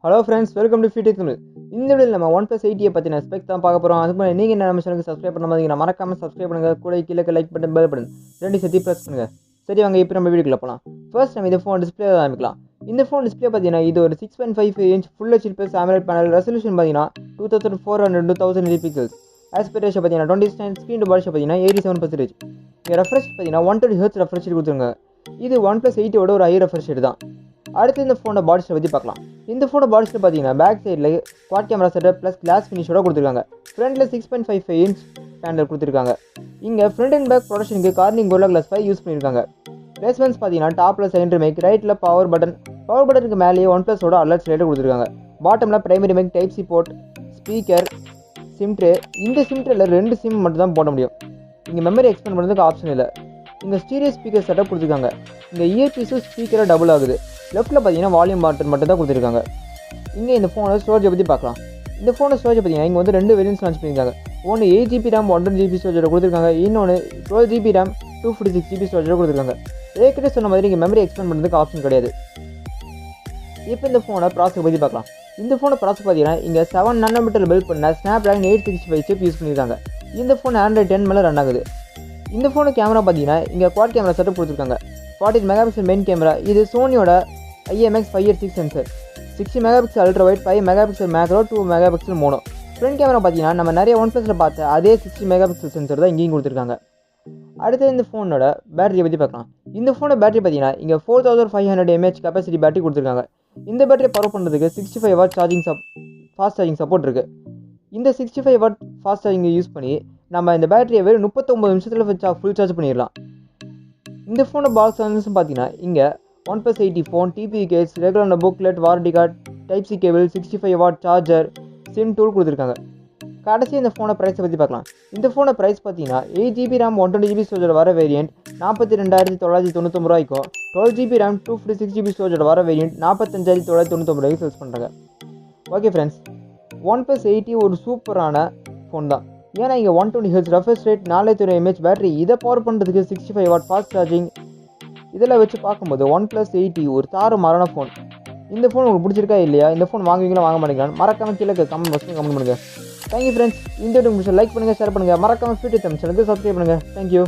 Hello friends, welcome to ஃபியூட்டி தமிழ். இந்த வீடியோவில் நம்ம ஒன் ப்ளஸ் 80 பற்றின ஸ்பெக் தான் பார்க்க போகிறோம். அதுக்கு முன்னாடி நீங்கள் நம்ம சேனலுக்கு சப்ஸ்கிரைப் பண்ண மாதிரி மறக்காமல் சப்ஸ்கிரைப் பண்ணுங்கள். கூட கீழே லைக் பட்டன் பெல் பட்டன் ரெண்டு சேர்த்து ப்ரெஸ் பண்ணுங்கள். சரி வாங்க, இப்போ நம்ம வீடியோக்குள்ள போகலாம். ஃபர்ஸ்ட் நம்ம இந்த ஃபோன் டிஸ்பிளே ஆரம்பிக்கலாம். இந்த ஃபோன் டிஸ்பிளே பார்த்தீங்கன்னா இது ஒரு 6.5 inch full HD plus AMOLED panel. Resolution பார்த்தீங்கன்னா 2400 to 1080 பிக்சல்ஸ். ஆஸ்பெக்ட் ரேஷியோ பார்த்தீங்கன்னா 20:9. ஸ்க்ரீன் டு பாடி ரேஷியோ பார்த்தீங்கன்னா 87%. இங்கே ரெஃப்ரெஷ் பார்த்தீங்கன்னா 120 Hz ரெஃப்ரெஷ் கொடுத்துருங்க. இது ஒன் ப்ளஸ் 80 ஒரு ஹை ரெஃப்ரெஷ் தான். அடுத்து இந்த ஃபோனோட பாடி ஸ்டைல் பற்றி பார்க்கலாம். இந்த ஃபோனோட பாடி ஸ்டைல் பார்த்தீங்கன்னா பேக் சைடில் quad camera setup plus glass ஃபினிஷோட கொடுத்துருக்காங்க. ஃப்ரண்ட்டில் 6.55 இன்ச் பேனல் கொடுத்துருக்காங்க. இங்கே ஃப்ரண்ட் அண்ட் பேக் ப்ரொடக்ஷனுக்கு கார்னிங் கோரில்லா கிளாஸ் 5 யூஸ் பண்ணியிருக்காங்க. பிளேஸ்மெண்ட்ஸ் பார்த்தீங்கன்னா டாப்பில் செகண்டரி மைக், ரைட்டில் பவர் பட்டனுக்கு மேலேயே ஒன் ப்ளஸோட அலர்ட் ஸ்லைட்டை கொடுத்துருக்காங்க. பாட்டமில் primary mic, type C port, speaker, SIM tray. இந்த சிம் ட்ரேல 2 சிம் மட்டும் தான் போட முடியும். இங்கே மெமரி எக்ஸ்பேண்ட் பண்ணுறதுக்கு ஆப்ஷன் இல்லை. இங்கே ஸ்டீரியோ ஸ்பீக்கர் செட்டப் கொடுத்துருக்காங்க. இங்கே இயர்பீஸும் ஸ்பீக்கராக டபுள் ஆகுது. லெஃப்ட்டில் பார்த்தீங்கன்னா வால்யூம் பட்டன் மட்டும் தான் கொடுத்துருக்காங்க. இங்கே இந்த ஃபோனோட ஸ்டோரேஜை பற்றி பார்க்கலாம். இந்த ஃபோனோட ஸ்டோரேஜ் பார்த்தீங்கன்னா இங்கே வந்து 2 வேரியன்ட்ஸ் லான்ச் பண்ணியிருக்காங்க. ஒன்று 8GB RAM 1GB ஸ்டோரேஜோட கொடுத்துருக்காங்க. இன்னொன்று 12GB RAM 256GB ஸ்டோரேஜோட கொடுத்துருக்காங்க. ஏற்கனவே சொன்ன மாதிரி இங்கே மெமரி எக்ஸ்பேண்ட் பண்ணுறதுக்கு ஆப்ஷன் கிடையாது. இப்போ இந்த ஃபோனை ப்ராசஸர் பற்றி பார்க்கலாம். இந்த ஃபோனை ப்ராசஸ் பார்த்தீங்கன்னா இங்கே 7 nm பில்ட் பண்ண Snapdragon 865 சிப் யூஸ் பண்ணியிருக்காங்க. இந்த ஃபோன் Android 10 மேலே ரன் ஆகுது. இந்த ஃபோனு கேமரா பார்த்தீங்கன்னா இங்கே குவாட் கேமரா செட்டப் கொடுத்துருக்காங்க. 48 மெகாபிக்சல் மெயின் கேமரா. இது சோனியோட IMX586 sensor. 60 megapixel ultra wide, 5 megapixel macro, 2 megapixel mono. Front camera பார்த்தீங்கன்னா நம்ம நிறைய ஒன் ப்ளஸில் பார்த்த அதே 60 மெகாபிக்சல் சென்சர் தான் இங்கேயும் கொடுத்துருக்காங்க. அடுத்து இந்த ஃபோனோட பேட்டரியை பற்றி பார்க்கலாம். இந்த ஃபோனோட பேட்டரி பார்த்தீங்கன்னா இங்கே 4500 mAh கெப்பாசிட்டி பேட்டரி கொடுத்துருக்காங்க. இந்த பேட்டரியை பவர் பண்ணுறதுக்கு 65 வாட் ஃபாஸ்ட் சார்ஜிங் சப்போர்ட் இருக்குது. இந்த 65 வாட் ஃபாஸ்ட் சார்ஜிங்கை யூஸ் பண்ணி நம்ம இந்த பேட்டரியை வெறும் 39 நிமிஷத்தில் ஃபுல் சார்ஜ் பண்ணிடலாம். இந்த ஃபோனோட பாக்ஸ் வந்து பார்த்தீங்கன்னா இங்கே one plus 80 phone, TP case, regular booklet, warranty card, type C cable, 65 watt charger, sim tool கொடுத்துருக்காங்க. கடைசி இந்த ஃபோனை ப்ரைஸை பற்றி பார்க்கலாம். இந்த ஃபோனை ப்ரைஸ் பார்த்தீங்கன்னா 8GB RAM 120GB ஸ்டோரேஜோட வர வேரியண்ட் 42,999 ரூபாய்க்கும், 12GB RAM 256GB ஸ்டோரேஜோட வர வேரியண்ட் 45,999 ரூபாய்க்கு சேல்ஸ் பண்ணுறாங்க. ஓகே ஃப்ரெண்ட்ஸ், ஒன் ப்ளஸ் 80 ஒரு சூப்பரான ஃபோன் தான். ஏன்னா இங்கே 120 Hz refresh rate, 4000 mAh battery, இதை பவர் பண்ணுறதுக்கு 65 வாட் ஃபாஸ்ட் சார்ஜிங், இதெல்லாம் வச்சு பார்க்கும்போது ஒன் ப்ளஸ் 80 ஒரு தாறுமாறான ஃபோன். இந்த ஃபோன் உங்களுக்கு பிடிச்சிருக்கா இல்லையா? இந்த ஃபோன் வாங்குவீங்களா வாங்க மாட்டேங்கிறான்னு மறக்காமல் கீழே கமெண்ட் பாக்ஸில் கமெண்ட் பண்ணுங்கள். Thank you friends. இந்த வீடியோ லைக் பண்ணுங்கள், ஷேர் பண்ணுங்கள். மறக்காமல் ஃபியூட்டி தமிழ் சேனலுக்கு சப்ஸ்கிரைப் பண்ணுங்கள். தேங்க்யூ.